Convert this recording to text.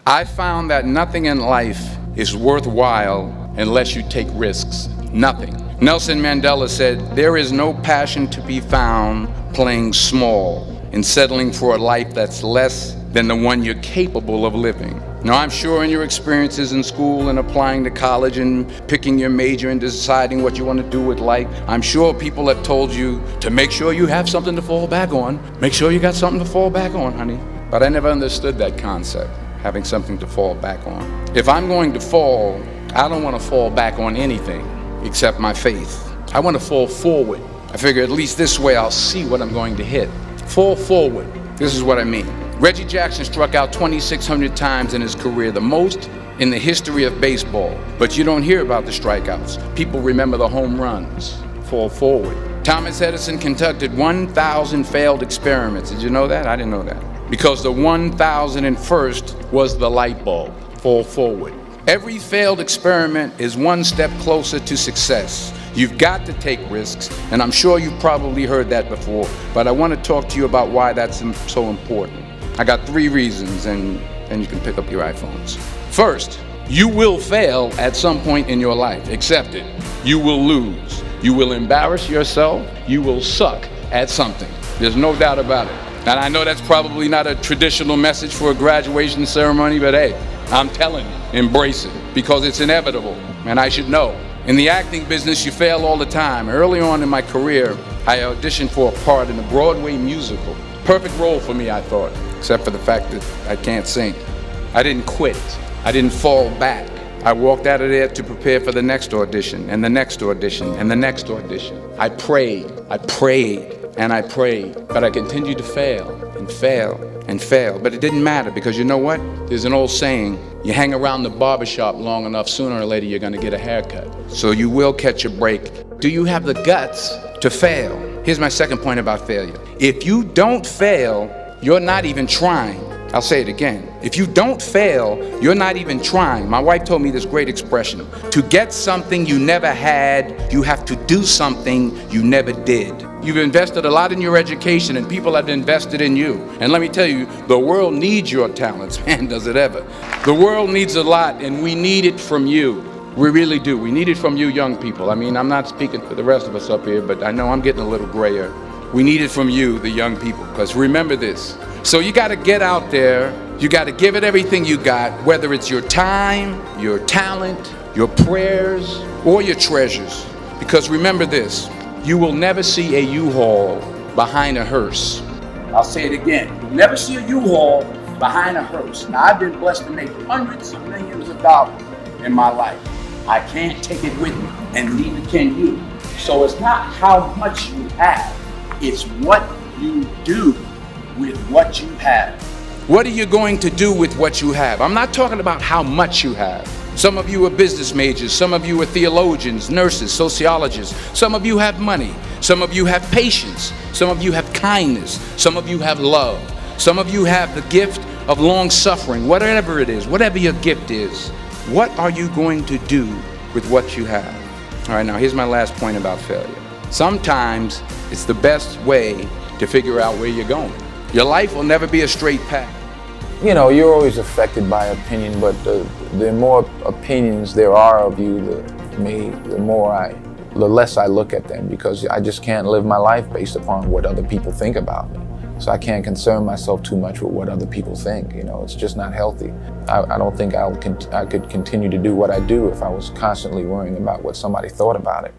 I found that nothing in life is worthwhile unless you take risks. Nothing. Nelson Mandela said, "There is no passion to be found playing small and settling for a life that's less than the one you're capable of living." Now, I'm sure in your experiences in school and applying to college and picking your major and deciding what you want to do with life, I'm sure people have told you to make sure you have something to fall back on. Make sure you got something to fall back on, honey. But I never understood that concept, having something to fall back on. If I'm going to fall, I don't want to fall back on anything except my faith. I want to fall forward. I figure at least this way I'll see what I'm going to hit. Fall forward. This is what I mean. Reggie Jackson struck out 2,600 times in his career, the most in the history of baseball. But you don't hear about the strikeouts. People remember the home runs. Fall forward. Thomas Edison conducted 1,000 failed experiments. Did you know that? I didn't know that. Because the 1,001st was the light bulb. Fall forward. Every failed experiment is one step closer to success. You've got to take risks, and I'm sure you've probably heard that before, but I want to talk to you about why that's so important. I got 3 reasons, and you can pick up your iPhones. First, you will fail at some point in your life. Accept it. You will lose. You will embarrass yourself. You will suck at something. There's no doubt about it. And I know that's probably not a traditional message for a graduation ceremony, but hey, I'm telling you, embrace it, because it's inevitable, and I should know. In the acting business, you fail all the time. Early on in my career, I auditioned for a part in a Broadway musical. Perfect role for me, I thought, except for the fact that I can't sing. I didn't quit. I didn't fall back. I walked out of there to prepare for the next audition, and the next audition, and the next audition. I prayed, and I prayed, but I continued to fail and fail and fail. But it didn't matter, because you know what? There's an old saying, you hang around the barbershop long enough, sooner or later you're gonna get a haircut. So you will catch a break. Do you have the guts to fail? Here's my second point about failure. If you don't fail, you're not even trying. I'll say it again. If you don't fail, you're not even trying. My wife told me this great expression. To get something you never had, you have to do something you never did. You've invested a lot in your education, and people have invested in you. And let me tell you, the world needs your talents. Man, does it ever. The world needs a lot, and we need it from you. We really do. We need it from you young people. I mean, I'm not speaking for the rest of us up here, but I know I'm getting a little grayer. We need it from you, the young people, because remember this. So you got to get out there. You got to give it everything you got, whether it's your time, your talent, your prayers, or your treasures. Because remember this, you will never see a U-Haul behind a hearse. I'll say it again. You'll never see a U-Haul behind a hearse. Now, I've been blessed to make hundreds of millions of dollars in my life. I can't take it with me, and neither can you. So it's not how much you have, it's what you do with what you have. What are you going to do with what you have? I'm not talking about how much you have. Some of you are business majors, some of you are theologians, nurses, sociologists. Some of you have money, some of you have patience, some of you have kindness, some of you have love, some of you have the gift of long suffering. Whatever it is, whatever your gift is, what are you going to do with what you have? All right, now here's my last point about failure. Sometimes it's the best way to figure out where you're going. Your life will never be a straight path. You know, you're always affected by opinion, but the more opinions there are of you, the less I look at them, because I just can't live my life based upon what other people think about me. So I can't concern myself too much with what other people think. You know, it's just not healthy. I don't think I could continue to do what I do if I was constantly worrying about what somebody thought about it.